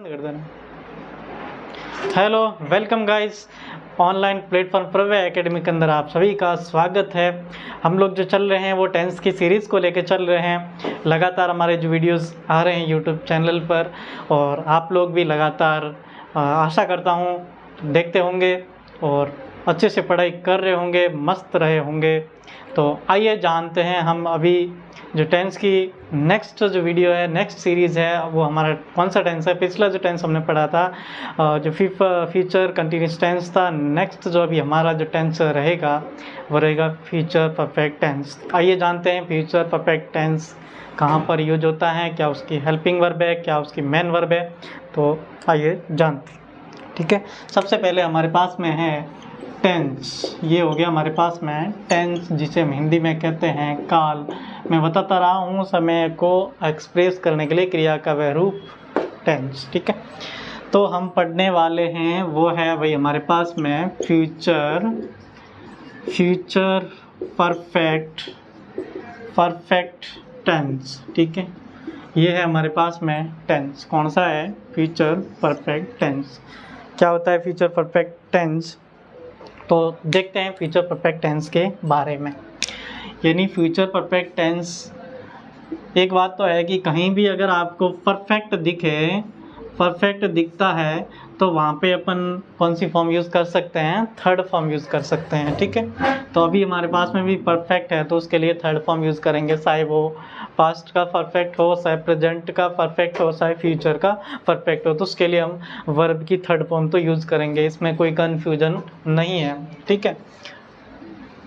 कर देना। Hello, welcome guys, online platform प्रवे एकेडमी के अंदर आप सभी का स्वागत है। हम लोग जो चल रहे हैं वो टेंस की सीरीज़ को लेकर चल रहे हैं। लगातार हमारे जो वीडियोस आ रहे हैं यूट्यूब चैनल पर, और आप लोग भी लगातार आशा करता हूँ देखते होंगे और अच्छे से पढ़ाई कर रहे होंगे, मस्त रहे होंगे। तो आइए जानते हैं हम अभी जो टेंस की नेक्स्ट जो वीडियो है, नेक्स्ट सीरीज़ है, वो हमारा कौन सा टेंस है। पिछला जो टेंस हमने पढ़ा था जो फ्यूचर कंटिन्यूस टेंस था, नेक्स्ट जो अभी हमारा जो टेंस रहेगा वो रहेगा फ्यूचर परफेक्ट टेंस। आइए जानते हैं फ्यूचर परफेक्ट टेंस कहाँ पर यूज होता है, क्या उसकी हेल्पिंग वर्ब है, क्या उसकी मेन वर्ब है। तो आइए जानते हैं, ठीक है। सबसे पहले हमारे पास में है टेंस। ये हो गया हमारे पास में टेंस, जिसे हम हिंदी में कहते हैं काल। मैं बताता रहा हूँ समय को एक्सप्रेस करने के लिए क्रिया का वह रूप टेंस, ठीक है। तो हम पढ़ने वाले हैं वो है भाई हमारे पास में फ्यूचर परफेक्ट टेंस, ठीक है। ये है हमारे पास में टेंस, कौन सा है, फ्यूचर परफेक्ट टेंस। क्या होता है फ्यूचर परफेक्ट टेंस, तो देखते हैं फ्यूचर परफेक्ट टेंस के बारे में। यानी फ्यूचर परफेक्ट टेंस, एक बात तो है कि कहीं भी अगर आपको परफेक्ट दिखता है तो वहाँ पे अपन कौन सी फॉर्म यूज़ कर सकते हैं, थर्ड फॉर्म यूज़ कर सकते हैं, ठीक है। तो अभी हमारे पास में भी परफेक्ट है तो उसके लिए थर्ड फॉर्म यूज़ करेंगे, चाहे वो पास्ट का परफेक्ट हो, चाहे प्रेजेंट का परफेक्ट हो, चाहे फ्यूचर का परफेक्ट हो, तो उसके लिए हम वर्ब की थर्ड फॉर्म तो यूज़ करेंगे, इसमें कोई कन्फ्यूजन नहीं है, ठीक है।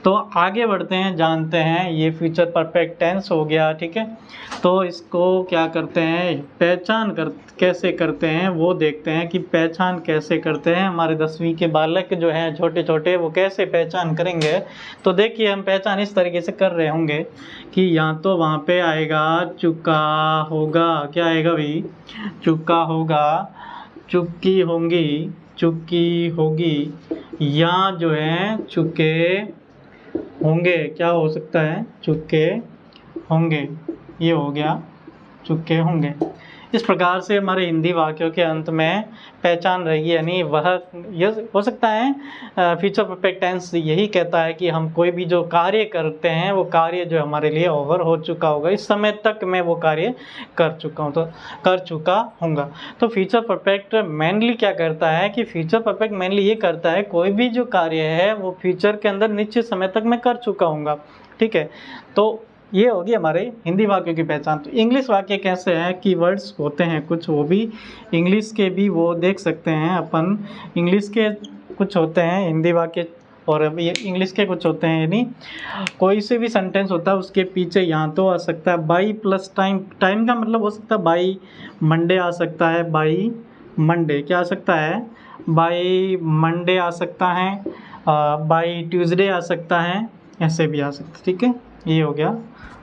तो आगे बढ़ते हैं, जानते हैं ये फ्यूचर परफेक्ट टेंस हो गया, ठीक है। तो इसको क्या करते हैं, कैसे करते हैं वो देखते हैं कि पहचान कैसे करते हैं। हमारे 10वीं के बालक जो हैं छोटे छोटे, वो कैसे पहचान करेंगे। तो देखिए हम पहचान इस तरीके से कर रहे होंगे कि या तो वहाँ पे आएगा चुका होगा, क्या आएगा भाई, चुका होगा, चुकी होगी, या जो है चुके होंगे, क्या हो सकता है, चुके होंगे, ये हो गया चुके होंगे। इस प्रकार से हमारे हिंदी वाक्यों के अंत में पहचान रहेगी, यानी वह ये हो सकता है। फ्यूचर परफेक्ट टेंस यही कहता है कि हम कोई भी जो कार्य करते हैं वो कार्य जो हमारे लिए ओवर हो चुका होगा, इस समय तक मैं वो कार्य कर चुका हूँ, तो कर चुका होऊंगा। तो फ्यूचर परफेक्ट मेनली क्या करता है कि फ्यूचर परफेक्ट मेनली ये करता है कोई भी जो कार्य है वो फ्यूचर के अंदर निश्चित समय तक मैं कर चुका हूँगा, ठीक है। तो ये होगी हमारे हिंदी वाक्यों की पहचान। तो इंग्लिश वाक्य कैसे हैं, कीवर्ड्स होते हैं कुछ, वो भी इंग्लिश के भी वो देख सकते हैं अपन। इंग्लिश के कुछ होते हैं हिंदी वाक्य, और अब ये इंग्लिश के कुछ होते हैं, यानी कोई से भी सेंटेंस होता है उसके पीछे यहाँ तो आ सकता है बाई प्लस टाइम। टाइम का मतलब हो सकता है बाई मंडे आ सकता है, बाई मंडे क्या आ सकता है, बाई मंडे आ सकता है, बाई ट्यूसडे आ सकता है, ऐसे भी आ सकता है, ठीक है। ये हो गया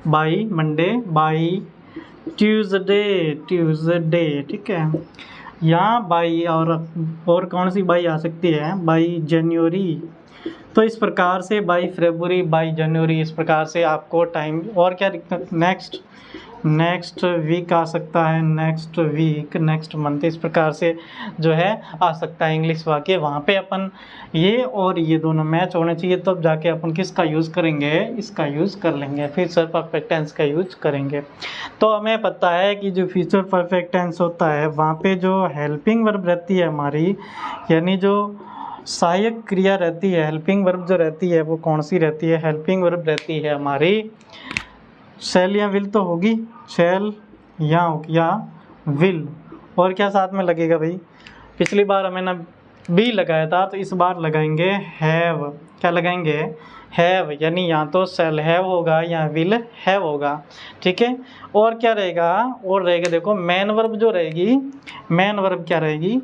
बाई मंडे, बाई ट्यूसडे, ठीक है। यहाँ बाई और कौन सी बाई आ सकती है, बाई जनवरी। तो इस प्रकार से बाई फरवरी, बाई जनवरी, इस प्रकार से आपको टाइम, और क्या दिक्कत, नेक्स्ट वीक आ सकता है, नेक्स्ट वीक, नेक्स्ट मंथ, इस प्रकार से जो है आ सकता है इंग्लिश वाक्य। वहाँ पे अपन ये और ये दोनों मैच होने चाहिए, तब जाके अपन किसका यूज़ करेंगे, इसका यूज़ कर लेंगे, फ्यूचर परफेक्ट टेंस का यूज करेंगे। तो हमें पता है कि जो फ्यूचर परफेक्ट टेंस होता है वहाँ पे जो हेल्पिंग वर्ब रहती है हमारी, यानी जो सहायक क्रिया रहती है, हेल्पिंग वर्ब जो रहती है वो कौन सी रहती है, हेल्पिंग वर्ब रहती है हमारी शैल या विल, तो होगी शैल या विल। और क्या साथ में लगेगा भाई, पिछली बार हमें ना बी लगाया था, तो इस बार लगाएंगे हैव। क्या लगाएंगे, हैव, यानी या तो शैल हैव होगा या विल हैव होगा, ठीक है। और क्या रहेगा, और रहेगा देखो मेन वर्ब जो रहेगी, मेन वर्ब क्या रहेगी,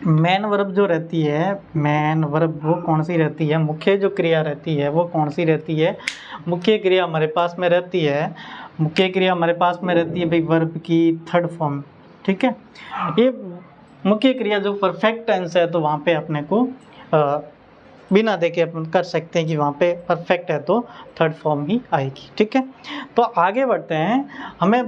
मेन वर्ब जो रहती है, मेन वर्ब वो कौन सी रहती है, मुख्य जो क्रिया रहती है वो कौन सी रहती है, मुख्य क्रिया हमारे पास में रहती है, मुख्य क्रिया हमारे पास में रहती है भाई वर्ब की थर्ड फॉर्म, ठीक है। ये मुख्य क्रिया जो परफेक्ट टेंस है तो वहाँ पे अपने को बिना देखे अपन कर सकते हैं कि वहाँ पे परफेक्ट है तो थर्ड फॉर्म ही आएगी, ठीक है। तो आगे बढ़ते हैं, हमें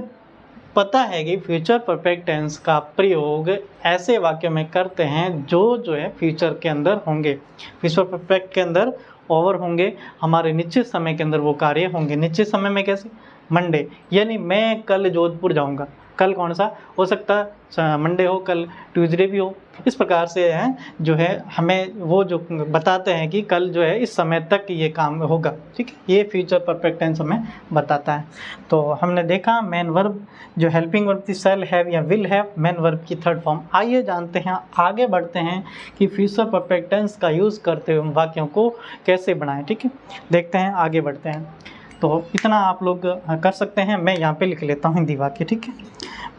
पता है कि फ्यूचर परफेक्ट टेंस का प्रयोग ऐसे वाक्यों में करते हैं जो है फ्यूचर के अंदर होंगे, फ्यूचर परफेक्ट के अंदर ओवर होंगे, हमारे निश्चित समय के अंदर वो कार्य होंगे। निश्चित समय में कैसे? मंडे, यानी मैं कल जोधपुर जाऊंगा। कल कौन सा हो सकता है? मंडे हो, कल ट्यूसडे भी हो। इस प्रकार से है जो है हमें वो जो बताते हैं कि कल जो है इस समय तक ये काम होगा। ठीक है, ये फ्यूचर परफेक्ट टेंस हमें बताता है। तो हमने देखा मेन वर्ब जो हेल्पिंग वर्ब थी शैल हैव या विल हैव, मेन वर्ब की थर्ड फॉर्म। आइए जानते हैं, आगे बढ़ते हैं कि फ्यूचर परफेक्ट टेंस का यूज़ करते हुए वाक्यों को कैसे बनाएं। ठीक है, देखते हैं, आगे बढ़ते हैं। तो इतना आप लोग कर सकते हैं। मैं यहाँ पे लिख लेता हूँ हिंदी वाक्य। ठीक है,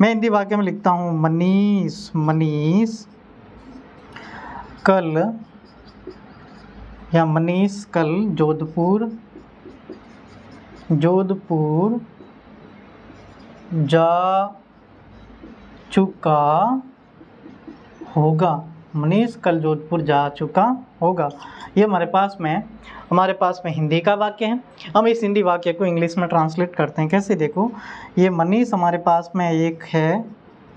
मैं हिंदी वाक्य में लिखता हूँ मनीष कल या मनीष कल जोधपुर जा चुका होगा। मनीष कल जोधपुर जा चुका होगा। ये हमारे पास में हिंदी का वाक्य है। हम इस हिंदी वाक्य को इंग्लिश में ट्रांसलेट करते हैं। कैसे? देखो, ये मनीष हमारे पास में एक है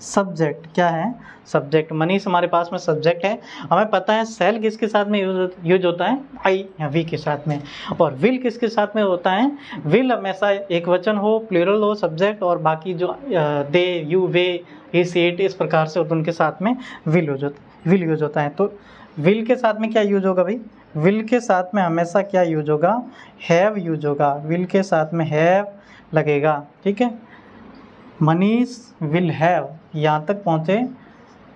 सब्जेक्ट। क्या है? सब्जेक्ट। मनीष हमारे पास में सब्जेक्ट है। हमें पता है शैल किसके साथ में यूज होता है? आई या वी के साथ में। और विल किसके साथ में होता है? विल हमेशा एक वचन हो, प्लूरल हो सब्जेक्ट, और बाकी जो दे, you, way, he, C, it, इस प्रकार से उनके साथ में विल यूज होता है। तो विल के साथ में क्या यूज होगा भाई? विल के साथ में हमेशा क्या यूज होगा? हैव यूज होगा। विल के साथ में हैव लगेगा। ठीक है, मनीष विल हैव, यहाँ तक पहुँचे।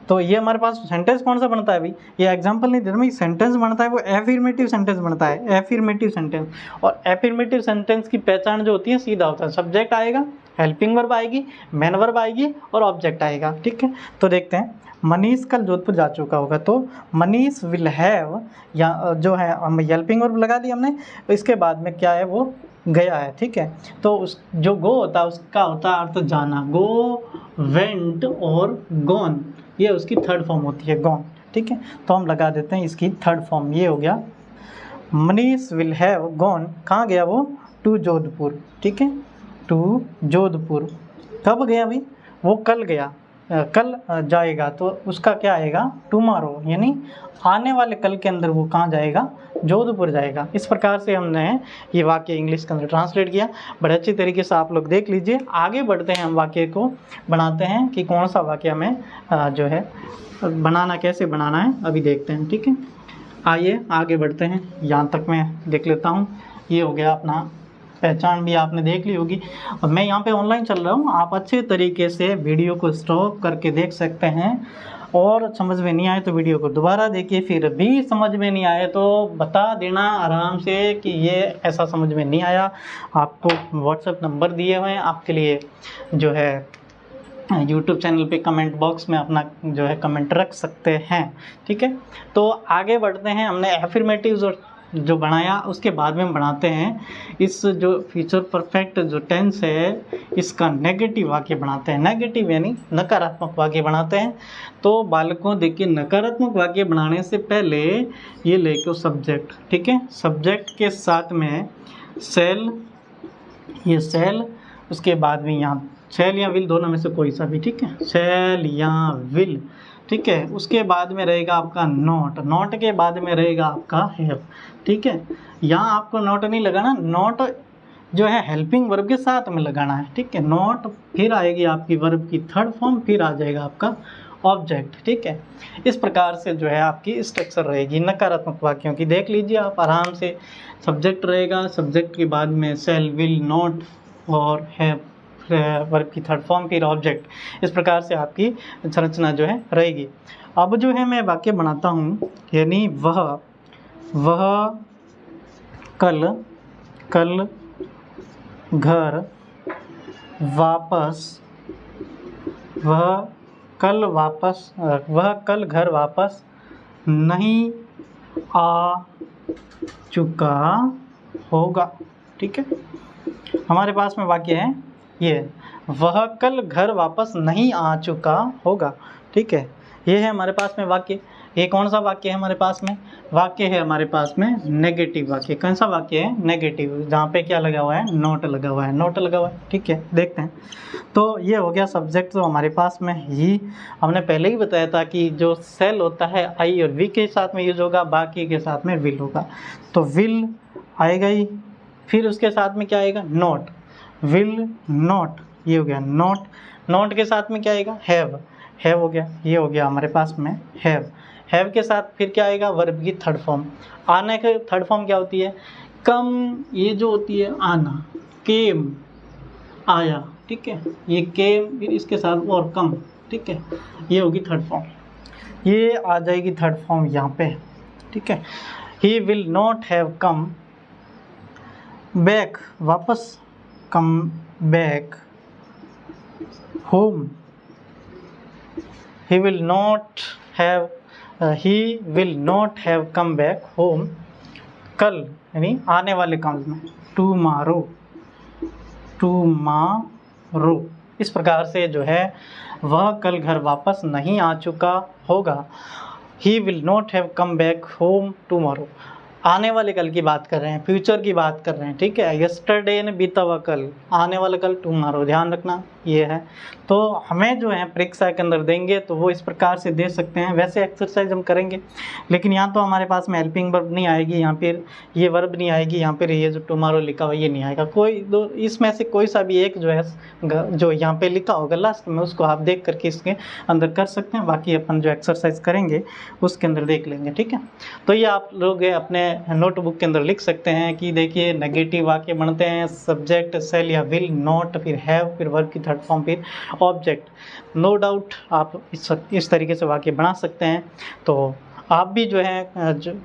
तो ये हमारे पास सेंटेंस कौन सा बनता है भाई? ये एग्जांपल नहीं दे रहा मैं, सेंटेंस बनता है वो एफर्मेटिव सेंटेंस बनता है, एफर्मेटिव सेंटेंस। और एफर्मेटिव सेंटेंस की पहचान जो होती है सीधा होता है, सब्जेक्ट आएगा, हेल्पिंग वर्ब आएगी, मेन वर्ब आएगी और ऑब्जेक्ट आएगा। ठीक है, तो देखते हैं। मनीष कल जोधपुर जा चुका होगा, तो मनीष विल हैव, या जो है हम हेल्पिंग वर्ब लगा दी हमने, इसके बाद में क्या है? वो गया है। ठीक है, तो उस जो गो होता है उसका होता है अर्थ जाना, गो, वेंट और गॉन, ये उसकी थर्ड फॉर्म होती है, गॉन। ठीक है, तो हम लगा देते हैं इसकी थर्ड फॉर्म। ये हो गया मनीष विल हैव गॉन, कहाँ गया वो? टू जोधपुर। ठीक है, टू जोधपुर। कब गया भाई? वो कल गया, कल जाएगा, तो उसका क्या आएगा? टुमारो, यानी आने वाले कल के अंदर वो कहाँ जाएगा? जोधपुर जाएगा। इस प्रकार से हमने ये वाक्य इंग्लिश के अंदर ट्रांसलेट किया। बड़े अच्छी तरीके से आप लोग देख लीजिए। आगे बढ़ते हैं, हम वाक्य को बनाते हैं कि कौन सा वाक्य हमें जो है बनाना, कैसे बनाना है अभी देखते हैं। ठीक है, आइए आगे बढ़ते हैं। यहाँ तक मैं देख लेता हूँ। ये हो गया अपना, पहचान भी आपने देख ली होगी। और मैं यहाँ पे ऑनलाइन चल रहा हूँ, आप अच्छे तरीके से वीडियो को स्टॉप करके देख सकते हैं। और समझ में नहीं आए तो वीडियो को दोबारा देखिए, फिर भी समझ में नहीं आए तो बता देना आराम से कि ये ऐसा समझ में नहीं आया। आपको व्हाट्सएप नंबर दिए हुए हैं, आपके लिए जो है यूट्यूब चैनल पे कमेंट बॉक्स में अपना जो है कमेंट रख सकते हैं। ठीक है, तो आगे बढ़ते हैं। हमने एफर्मेटिव्स और जो बनाया उसके बाद में हम बनाते हैं इस जो फ्यूचर परफेक्ट जो टेंस है इसका नेगेटिव वाक्य बनाते हैं। नेगेटिव यानी नकारात्मक वाक्य बनाते हैं। तो बालकों देखिए, नकारात्मक वाक्य बनाने से पहले ये लेके सब्जेक्ट। ठीक है, सब्जेक्ट के साथ में सेल, ये सेल, उसके बाद में यहाँ शैल या विल, दोनों में से कोई सा भी। ठीक है, शैल या विल। ठीक है, उसके बाद में रहेगा आपका नॉट, नॉट के बाद में रहेगा आपका हैव। ठीक है, यहाँ आपको नॉट नहीं लगाना, नॉट जो है हेल्पिंग वर्ब के साथ में लगाना है। ठीक है, नॉट, फिर आएगी आपकी वर्ब की थर्ड फॉर्म, फिर आ जाएगा आपका ऑब्जेक्ट। ठीक है, इस प्रकार से जो है आपकी स्ट्रक्चर रहेगी नकारात्मक वाक्यों की। देख लीजिए आप आराम से। सब्जेक्ट रहेगा, सब्जेक्ट के बाद में शैल, विल, नॉट और हैव, वर्ब की थर्ड फॉर्म, फिर ऑब्जेक्ट। इस प्रकार से आपकी संरचना जो है रहेगी। अब जो है मैं वाक्य बनाता हूँ, यानी वह कल घर वापस नहीं आ चुका होगा। ठीक है, हमारे पास में वाक्य है ये, वह कल घर वापस नहीं आ चुका होगा। ठीक है, ये है हमारे पास में वाक्य। ये कौन सा वाक्य है हमारे पास में? वाक्य है हमारे पास में नेगेटिव वाक्य। कौन सा वाक्य है? नेगेटिव, जहाँ पे क्या लगा हुआ है? नॉट लगा हुआ है, नॉट लगा हुआ है। ठीक है, देखते हैं। तो ये हो गया सब्जेक्ट। तो हमारे पास में ही हमने पहले ही बताया था कि जो सेल होता है आई और वी के साथ में यूज होगा, बाकी के साथ में विल होगा। तो विल आएगा ही, फिर उसके साथ में क्या आएगा? नॉट, विल नॉट, ये हो गया नॉट। नॉट के साथ में क्या आएगा? हैव, हैव हो गया, ये हो गया हमारे पास में हैव। हैव के साथ फिर क्या आएगा? वर्ब की थर्ड फॉर्म। आने के थर्ड फॉर्म क्या होती है? कम, ये जो होती है आना, केम, आया। ठीक है, ये केम, फिर इसके साथ और कम। ठीक है, ये होगी थर्ड फॉर्म, ये आ जाएगी थर्ड फॉर्म यहाँ पे। ठीक है, he will not have come back, वापस, come back home. he will not have come back home कल, यानी आने वाले काल में, tomorrow। इस प्रकार से जो है वह कल घर वापस नहीं आ चुका होगा। he will not have come back home tomorrow, आने वाले कल की बात कर रहे हैं, फ्यूचर की बात कर रहे हैं। ठीक है, यस्टरडे ने बीता हुआ कल, आने वाला कल टुमारो, ध्यान रखना ये है। तो हमें जो है परीक्षा के अंदर देंगे तो वो इस प्रकार से दे सकते हैं। वैसे एक्सरसाइज हम करेंगे, लेकिन यहाँ तो हमारे पास में हेल्पिंग वर्ब नहीं आएगी, यहाँ पर ये वर्ब नहीं आएगी, यहाँ पर ये जो टुमारो लिखा हुआ ये नहीं आएगा। कोई दो इसमें से कोई सा भी एक जो है जो यहाँ पे लिखा होगा लास्ट में, उसको आप देख करके इसके अंदर कर सकते हैं। बाकी अपन जो एक्सरसाइज करेंगे उसके अंदर देख लेंगे। ठीक है, तो ये आप लोग अपने नोटबुक के अंदर लिख सकते हैं कि देखिए नेगेटिव वाक्य बनते हैं सब्जेक्ट, सेल या विल, नॉट, फिर हैव, फिर वर्ब की थर्ड फॉर्म, फिर ऑब्जेक्ट। नो डाउट आप इस तरीके से वाक्य बना सकते हैं। तो आप भी जो है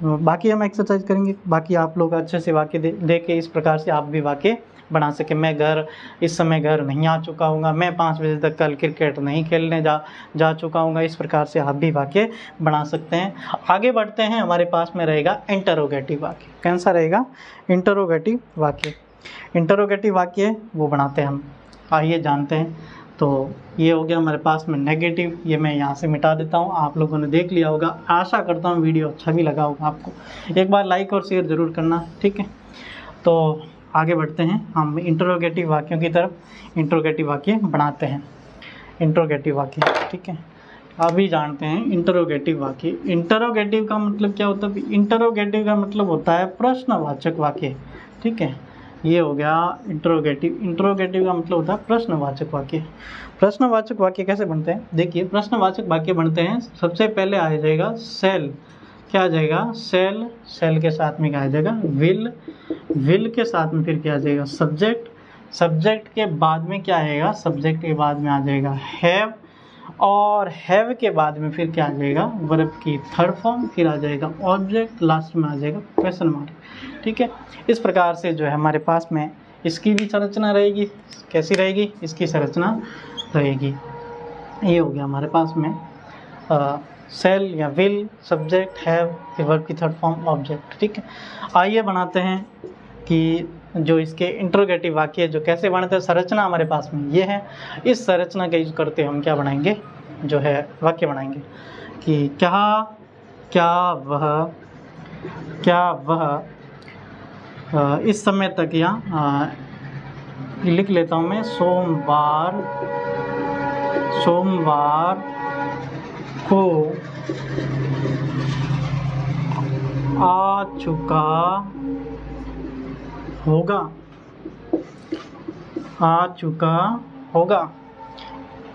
बाकी हम एक्सरसाइज करेंगे, बाकी आप लोग अच्छे से वाक्य दे के इस प्रकार से आप भी वाक्य बना सके। मैं इस समय घर नहीं आ चुका हूँ, मैं 5 बजे तक कल क्रिकेट नहीं खेलने जा चुका हूँ। इस प्रकार से आप भी वाक्य बना सकते हैं। आगे बढ़ते हैं, हमारे पास में रहेगा इंटरोगेटिव वाक्य। कौन सा रहेगा? इंटरोगेटिव वाक्य। इंटरोगेटिव वाक्य वो बनाते हैं हम, आइए जानते हैं। तो ये हो गया हमारे पास में नेगेटिव, ये मैं यहाँ से मिटा देता हूँ। आप लोगों ने देख लिया होगा, आशा करता हूँ वीडियो अच्छा भी लगा होगा आपको। एक बार लाइक और शेयर ज़रूर करना। ठीक है, तो आगे बढ़ते हैं हम इंटरोगेटिव वाक्यों की तरफ। इंटरोगेटिव वाक्य बनाते हैं, इंटरोगेटिव वाक्य। ठीक है, अभी जानते हैं इंटरोगेटिव वाक्य। इंटरोगेटिव का मतलब क्या होता है? इंटरोगेटिव का मतलब होता है प्रश्नवाचक वाक्य। ठीक है, ये हो गया इंटरोगेटिव। इंटरोगेटिव का मतलब होता है प्रश्नवाचक वाक्य। प्रश्नवाचक वाक्य कैसे बनते हैं? देखिए, प्रश्नवाचक वाक्य बनते हैं, सबसे पहले आ जाएगा सेल। क्या आ जाएगा? सेल। सेल के साथ में क्या आ जाएगा? विल। विल के साथ में फिर क्या आ जाएगा? सब्जेक्ट। सब्जेक्ट के बाद में क्या आएगा? सब्जेक्ट के बाद में आ जाएगा हैव, और हैव के बाद में फिर क्या आ जाएगा? वर्ब की थर्ड फॉर्म, फिर आ जाएगा ऑब्जेक्ट, लास्ट में आ जाएगा क्वेश्चन मार्क। ठीक है, इस प्रकार से जो है हमारे पास में इसकी भी संरचना रहेगी। कैसी रहेगी? इसकी संरचना रहेगी। ये हो गया हमारे पास में सेल या विल, सब्जेक्ट, हैव, फिर वर्ब की थर्ड फॉर्म, ऑब्जेक्ट। ठीक है, आइए बनाते हैं कि जो इसके इंटरोगेटिव वाक्य जो कैसे बनते हैं। संरचना हमारे पास में ये है। इस संरचना का यूज करते हम क्या बनाएंगे? जो है वाक्य बनाएंगे कि क्या वह इस समय तक, या लिख लेता हूँ मैं, सोमवार को आ चुका होगा।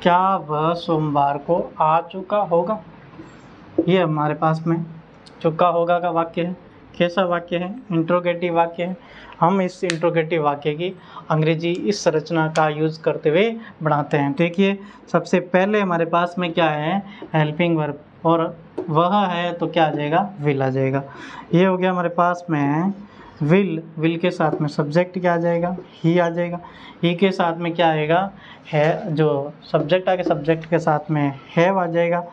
क्या वह सोमवार को आ चुका होगा? ये हमारे पास में चुका होगा का वाक्य है। कैसा वाक्य है? इंट्रोगेटिव वाक्य है। हम इस इंट्रोगेटिव वाक्य की अंग्रेजी इस संरचना का यूज़ करते हुए बनाते हैं। देखिए, सबसे पहले हमारे पास में क्या है? हेल्पिंग वर्ब, और वह है तो क्या आ जाएगा? विल आ जाएगा। ये हो गया हमारे पास में विल। विल के साथ में सब्जेक्ट क्या आ जाएगा? ही आ जाएगा। ही के साथ में क्या आएगा? है, जो सब्जेक्ट आगे, सब्जेक्ट के साथ में हैव आ जाएगा।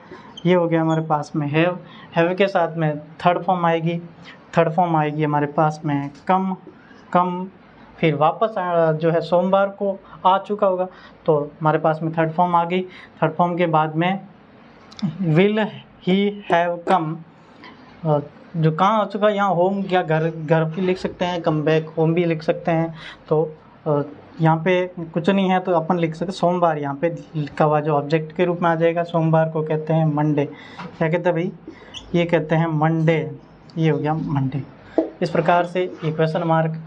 ये हो गया हमारे पास में हैव। हैव के साथ में थर्ड फॉर्म आएगी। थर्ड फॉर्म आएगी हमारे पास में कम। फिर वापस जो है सोमवार को आ चुका होगा, तो हमारे पास में थर्ड फॉर्म आ गई। थर्ड फॉर्म के बाद में विल ही हैव कम, जो कहाँ आ चुका है यहाँ होम या घर, घर भी लिख सकते हैं, कम बैक होम भी लिख सकते हैं। तो यहाँ पे कुछ नहीं है तो अपन लिख सकते सोमवार, यहाँ पे लिखा हुआ जो ऑब्जेक्ट के रूप में आ जाएगा। सोमवार को कहते हैं मंडे, क्या कहते हैं भाई, ये कहते हैं मंडे, ये हो गया मंडे। इस प्रकार से ये question mark,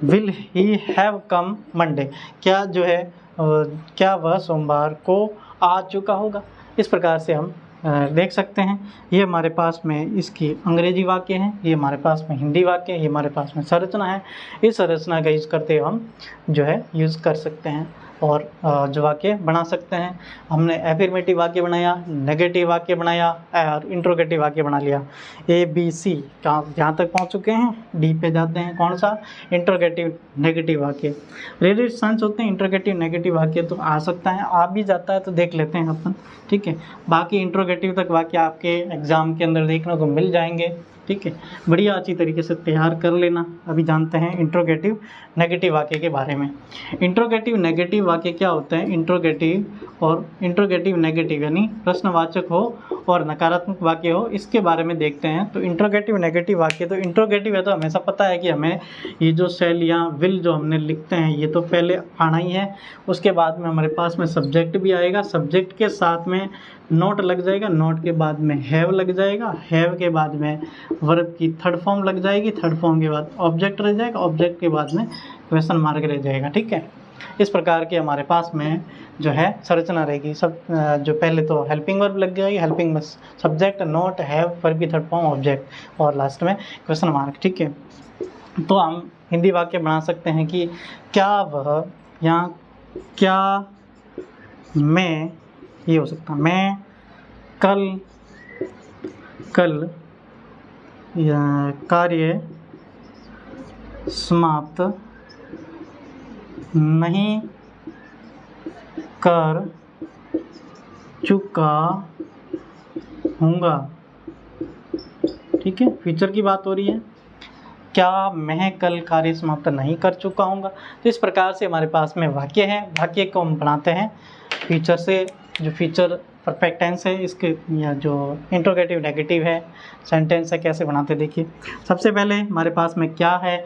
will he have come Monday, क्या जो है क्या वह सोमवार को आ चुका होगा। इस प्रकार से हम देख सकते हैं। ये हमारे पास में इसकी अंग्रेजी वाक्य हैं, ये हमारे पास में हिंदी वाक्य है, ये हमारे पास में संरचना है। इस संरचना का यूज़ करते हुए हम जो है यूज़ कर सकते हैं और जो वाक्य बना सकते हैं। हमने एफर्मेटिव वाक्य बनाया, नेगेटिव वाक्य बनाया और इंट्रोगेटिव वाक्य बना लिया। ए बी सी जहाँ तक पहुँच चुके हैं, डी पे जाते हैं। कौन सा, इंट्रोगेटिव नेगेटिव वाक्य। रेडिट सेंस होते हैं इंट्रोगेटिव नेगेटिव वाक्य, तो आ सकता है, आ भी जाता है तो देख लेते हैं अपन, ठीक है। बाकी इंट्रोगेटिव तक वाक्य आपके एग्ज़ाम के अंदर देखने को मिल जाएंगे, ठीक है। बढ़िया अच्छी तरीके से तैयार कर लेना। अभी जानते हैं इंट्रोगेटिव नेगेटिव वाक्य के बारे में। इंट्रोगेटिव नेगेटिव वाक्य क्या होते हैं, इंट्रोगेटिव और इंट्रोगेटिव नेगेटिव यानी प्रश्नवाचक हो और नकारात्मक वाक्य हो, इसके बारे में देखते हैं। तो इंट्रोगेटिव नेगेटिव वाक्य, तो इंट्रोगेटिव है तो हमेशा पता है कि हमें ये जो सेल या विल जो हमने लिखते हैं ये तो पहले आना ही है। उसके बाद में हमारे पास में सब्जेक्ट भी आएगा, सब्जेक्ट के साथ में नोट लग जाएगा, नोट के बाद में हैव लग जाएगा, हैव के बाद में वर्ब की थर्ड फॉर्म लग जाएगी, थर्ड फॉर्म के बाद ऑब्जेक्ट रह जाएगा, ऑब्जेक्ट के बाद में क्वेश्चन मार्क रह जाएगा, ठीक है। इस प्रकार के हमारे पास में जो है संरचना रहेगी। सब जो पहले तो हेल्पिंग वर्ब लग जाएगी, हेल्पिंग में सब्जेक्ट, नोट, हैव, वर्ब की थर्ड फॉर्म, ऑब्जेक्ट और लास्ट में क्वेश्चन मार्क, ठीक है। तो हम हिंदी वाक्य बना सकते हैं कि क्या वह, या क्या मैं, ये हो सकता है मैं कल कार्य समाप्त नहीं कर चुका हूँगा, ठीक है। फ्यूचर की बात हो रही है, क्या मैं कल कार्य समाप्त नहीं कर चुका हूँगा। तो इस प्रकार से हमारे पास में वाक्य है, वाक्य को हम बनाते हैं फ्यूचर से। जो फ्यूचर परफेक्ट टेंस है इसके, या जो इंट्रोगेटिव नेगेटिव है सेंटेंस है, कैसे बनाते देखिए। सबसे पहले हमारे पास में क्या है,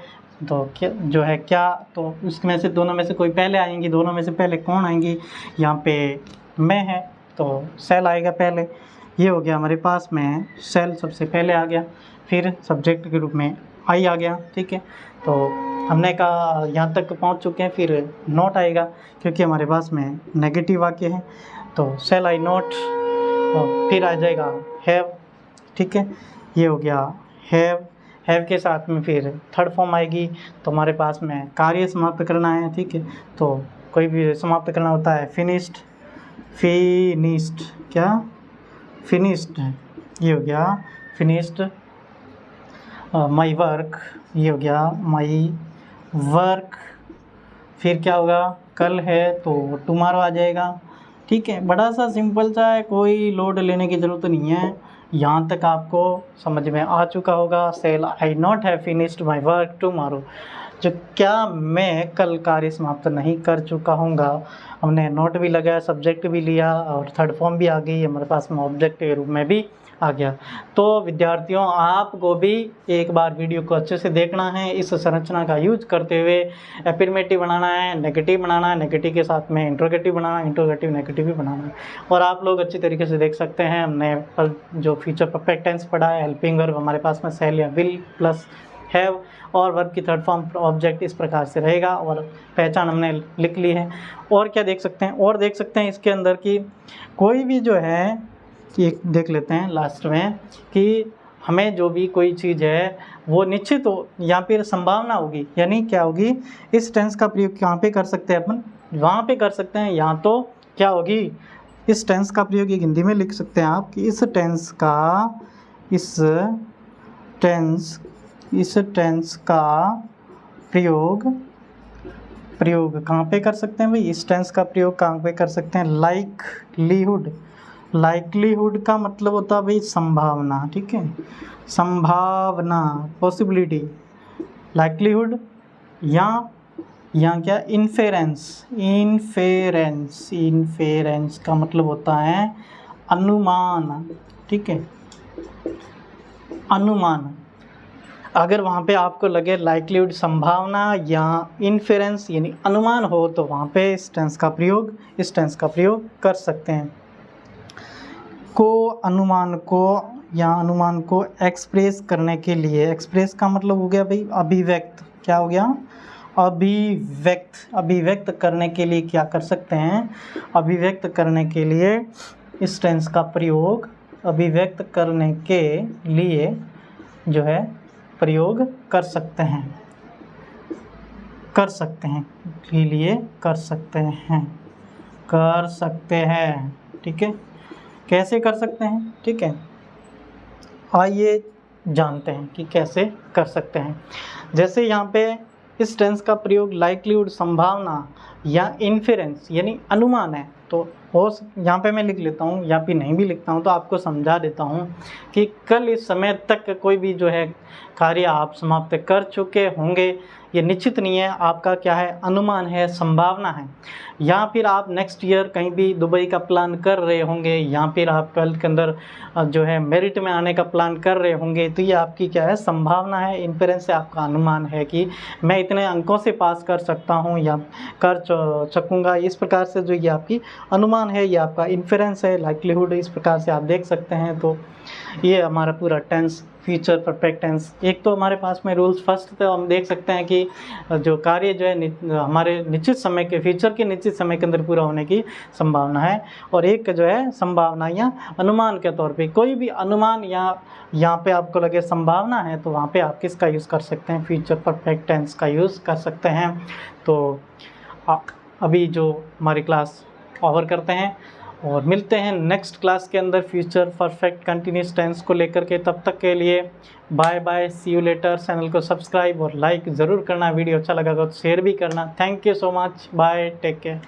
तो क्या जो है क्या, तो इसमें से दोनों में से कोई पहले आएंगी, दोनों में से पहले कौन आएंगी, यहाँ पे मैं है तो सेल आएगा पहले। ये हो गया हमारे पास में सेल सबसे पहले आ गया, फिर सब्जेक्ट के रूप में आई आ गया, ठीक है। तो हमने कहा यहाँ तक पहुँच चुके हैं, फिर नोट आएगा क्योंकि हमारे पास में नेगेटिव वाक्य है, तो सेल आई नोट, और फिर आ जाएगा हैव, ठीक है। ये हो गया हैव, हैव के साथ में फिर थर्ड फॉर्म आएगी, तो हमारे पास में कार्य समाप्त करना है, ठीक है। तो कोई भी समाप्त करना होता है, फिनिश्ड, क्या, फिनिश्ड, ये हो गया फिनिश्ड। माई वर्क, ये हो गया माई वर्क। फिर क्या होगा, कल है तो टुमारो आ जाएगा, ठीक है। बड़ा सा सिंपल सा है, कोई लोड लेने की ज़रूरत नहीं है। यहाँ तक आपको समझ में आ चुका होगा। Shall I not have finished my work tomorrow, जो क्या मैं कल कार्य समाप्त नहीं कर चुका हूँगा, हमने नोट भी लगाया, सब्जेक्ट भी लिया और थर्ड फॉर्म भी आ गई, हमारे पास में ऑब्जेक्ट के रूप में भी आ गया। तो विद्यार्थियों आपको भी एक बार वीडियो को अच्छे से देखना है, इस संरचना का यूज करते हुए एफर्मेटिव बनाना है, नेगेटिव बनाना है, नेगेटिव के साथ में इंट्रोगेटिव बनाना है, इंट्रोगेटिव नेगेटिव भी बनाना है। और आप लोग अच्छी तरीके से देख सकते हैं, हमने जो फ्यूचर परफेक्ट टेंस पढ़ा है, हेल्पिंग वर्ब हमारे पास में सेल या विल प्लस हैव और वर्ब की थर्ड फॉर्म ऑब्जेक्ट इस प्रकार से रहेगा, और पहचान हमने लिख ली है। और क्या देख सकते हैं, और देख सकते हैं इसके अंदर की कोई भी जो है, एक देख लेते हैं लास्ट में कि हमें जो भी कोई चीज़ है वो निश्चित हो, यहाँ पर संभावना होगी, यानी क्या होगी, इस टेंस का प्रयोग कहाँ पे कर सकते हैं अपन, वहाँ पे कर सकते हैं। यहाँ तो क्या होगी, इस टेंस का प्रयोग एक हिंदी में लिख सकते हैं आप कि इस टेंस का प्रयोग कहाँ पे कर सकते हैं भाई, इस टेंस का प्रयोग कहाँ पे कर सकते हैं, लाइकलीहुड का मतलब होता है भाई संभावना, ठीक है, संभावना, पॉसिबिलिटी। लाइकलीहुड या क्या, इन्फेरेंस का मतलब होता है अनुमान, ठीक है, अनुमान। अगर वहाँ पे आपको लगे लाइक्लीहुड संभावना या इन्फेरेंस यानी अनुमान हो तो वहाँ पे इस टेंस का प्रयोग कर सकते हैं। अनुमान को एक्सप्रेस करने के लिए, एक्सप्रेस का मतलब हो गया भाई अभिव्यक्त, क्या हो गया, अभिव्यक्त करने के लिए क्या कर सकते हैं, अभिव्यक्त करने के लिए इस टेंस का प्रयोग, अभिव्यक्त करने के लिए जो है प्रयोग कर सकते हैं, ठीक है। कैसे कर सकते हैं, ठीक है, आइए जानते हैं कि कैसे कर सकते हैं। जैसे यहाँ पे इस टेंस का प्रयोग लाइक्लीहुड संभावना या इन्फेरेंस यानी अनुमान है, तो यहाँ पे मैं लिख लेता हूँ या फिर नहीं भी लिखता हूँ तो आपको समझा देता हूँ कि कल इस समय तक कोई भी जो है कार्य आप समाप्त कर चुके होंगे, ये निश्चित नहीं है, आपका क्या है, अनुमान है, संभावना है। या फिर आप नेक्स्ट ईयर कहीं भी दुबई का प्लान कर रहे होंगे, या फिर आप 12th के अंदर जो है मेरिट में आने का प्लान कर रहे होंगे, तो ये आपकी क्या है, संभावना है। इन्फेरेंस से आपका अनुमान है कि मैं इतने अंकों से पास कर सकता हूँ या कर सकूँगा, इस प्रकार से जो ये आपकी अनुमान है, ये आपका इन्फेरेंस है, लाइक्लीहुड, इस प्रकार से आप देख सकते हैं। तो ये हमारा पूरा टेंस, फ्यूचर परफेक्ट टेंस। एक तो हमारे पास में रूल्स फर्स्ट, तो हम देख सकते हैं कि जो कार्य जो है हमारे निश्चित समय के, फ्यूचर के निश्चित समय के अंदर पूरा होने की संभावना है, और एक जो है संभावना या अनुमान के तौर पे कोई भी अनुमान या यहाँ पे आपको लगे संभावना है, तो वहाँ पे आप किसका यूज़ कर सकते हैं, फ्यूचर परफेक्ट टेंस का यूज़ कर सकते हैं। तो अभी जो हमारी क्लास ओवर करते हैं और मिलते हैं नेक्स्ट क्लास के अंदर फ्यूचर परफेक्ट कंटिन्यूस टेंस को लेकर के। तब तक के लिए bye bye, see you later. Channel को सब्सक्राइब और लाइक ज़रूर करना, वीडियो अच्छा लगा तो शेयर भी करना। Thank you so much, bye, take care.